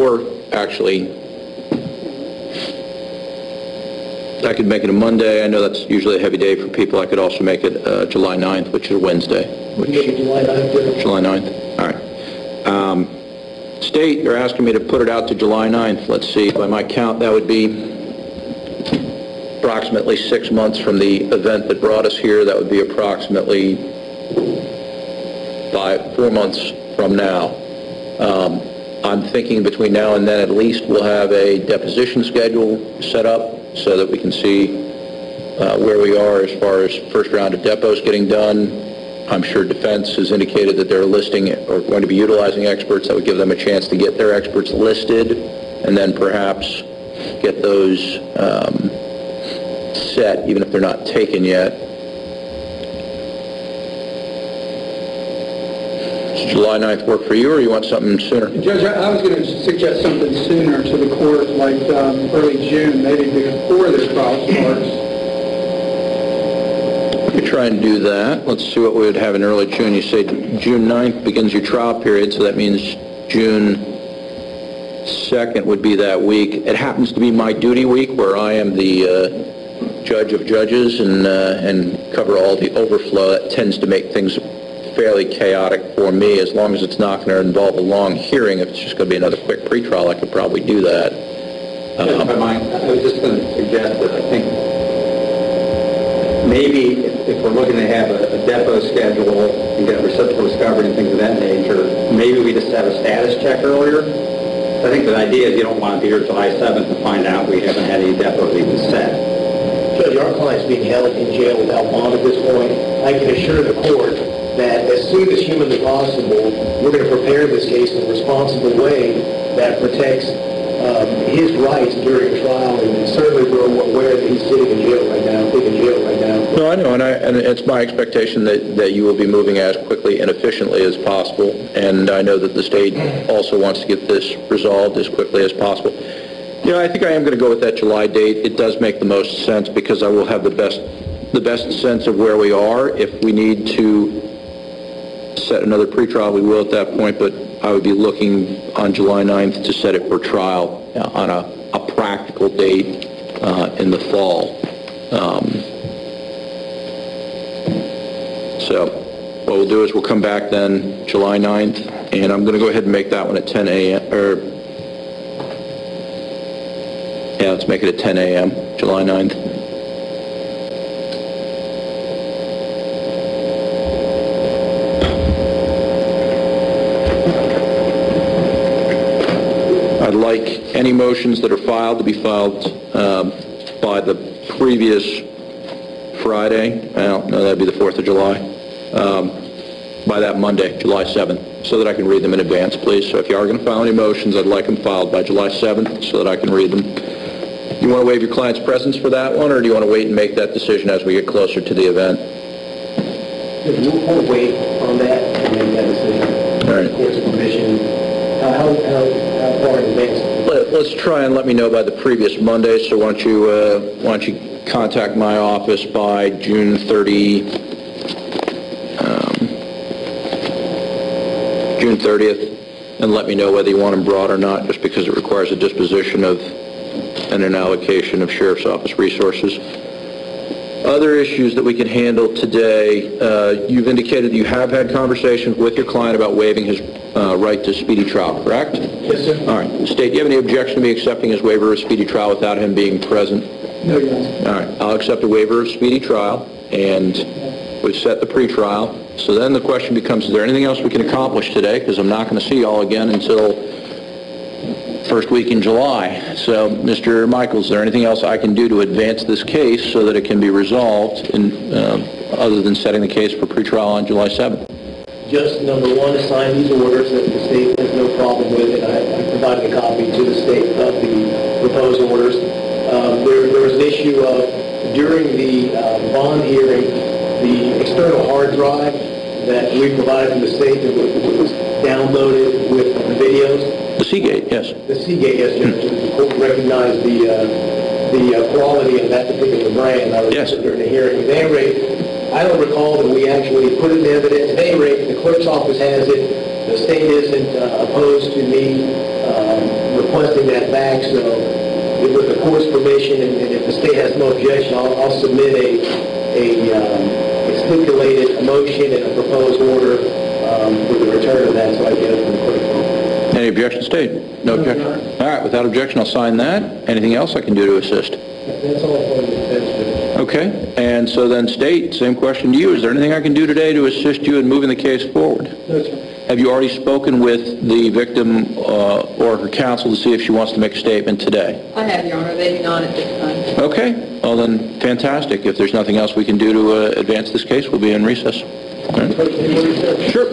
or actually, I could make it a Monday. I know that's usually a heavy day for people. I could also make it July 9th, which is a Wednesday. July 9th. July 9th. All right. State, you're asking me to put it out to July 9th. Let's see. By my count, that would be approximately 6 months from the event that brought us here. That would be approximately 4 months from now. I'm thinking between now and then at least we'll have a deposition schedule set up so that we can see where we are as far as first round of depots getting done. I'm sure defense has indicated that they're listing or going to be utilizing experts. That would give them a chance to get their experts listed and then perhaps get those set, even if they're not taken yet. Does July 9th work for you, or you want something sooner? Judge, I was going to suggest something sooner to the court, like early June, maybe before the trial starts. We try and do that. Let's see what we would have in early June. You say June 9th begins your trial period, so that means June 2nd would be that week. It happens to be my duty week where I am the judge of judges and cover all the overflow. That tends to make things fairly chaotic for me. As long as it's not going to involve a long hearing, if it's just going to be another quick pretrial, I could probably do that. I was just going to suggest that I think maybe if we're looking to have a depot schedule and get reciprocal discovery and things of that nature, maybe we just have a status check earlier. I think the idea is you don't want to be here July 7th and find out we haven't had any depots even set. Judge, our client's being held in jail without bond at this point. I can assure the court that as soon as humanly possible, we're going to prepare this case in a responsible way that protects his rights during trial, and certainly we're aware that he's sitting in jail right now, No, I know, and it's my expectation that you will be moving as quickly and efficiently as possible, and I know that the state also wants to get this resolved as quickly as possible. You know, I think I am going to go with that July date. It does make the most sense because I will have the best sense of where we are. If we need to set another pretrial, we will at that point, but I would be looking on July 9th to set it for trial on a practical date in the fall. So what we'll do is we'll come back then July 9th, and I'm going to go ahead and make that one at 10 a.m. Yeah, let's make it at 10 a.m., July 9th. I'd like any motions that are filed to be filed by the previous Friday. Well, no, that'd be the 4th of July. By that Monday, July 7th, so that I can read them in advance, please. So if you are going to file any motions, I'd like them filed by July 7th so that I can read them. You want to waive your client's presence for that one, or do you want to wait and make that decision as we get closer to the event? We'll wait on that and make that decision. All right. Court's permission. How far in advance? Let's try and let me know by the previous Monday. So why don't you contact my office by June 30th, and let me know whether you want them brought or not, just because it requires a disposition of and an allocation of Sheriff's Office resources. Other issues that we can handle today, you've indicated you have had conversations with your client about waiving his right to speedy trial, correct? Yes, sir. All right. State, do you have any objection to me accepting his waiver of speedy trial without him being present? No, Your Honor. All right. I'll accept a waiver of speedy trial, and we've set the pretrial. So then the question becomes, is there anything else we can accomplish today? Because I'm not going to see you all again until first week in July. So, Mr. Michaels, is there anything else I can do to advance this case so that it can be resolved other than setting the case for pretrial on July 7th? Just number one, assign these orders that the state has no problem with, and I provided a copy to the state of the proposed orders. There was an issue of, during the bond hearing, the external hard drive that we provided to the state that was downloaded with the videos. The Seagate, yes. The Seagate, yes, Judge. The court recognized the quality of that particular brand. Yes. During the hearing. At any rate, I don't recall that we actually put it in evidence. At any rate, the clerk's office has it. The state isn't opposed to me requesting that back, so with the court's permission, and if the state has no objection, I'll submit a stipulated motion and a proposed order with the return of that, so I get it from the clerk. Any objection, State? No objection. All right, without objection, I'll sign that. Anything else I can do to assist? That's all for the defense. Okay, and so then State, same question to you. Is there anything I can do today to assist you in moving the case forward? No, sir. Have you already spoken with the victim or her counsel to see if she wants to make a statement today? I have, Your Honor. They do not at this time. Okay, well then, fantastic. If there's nothing else we can do to advance this case, we'll be in recess. All right. Sure.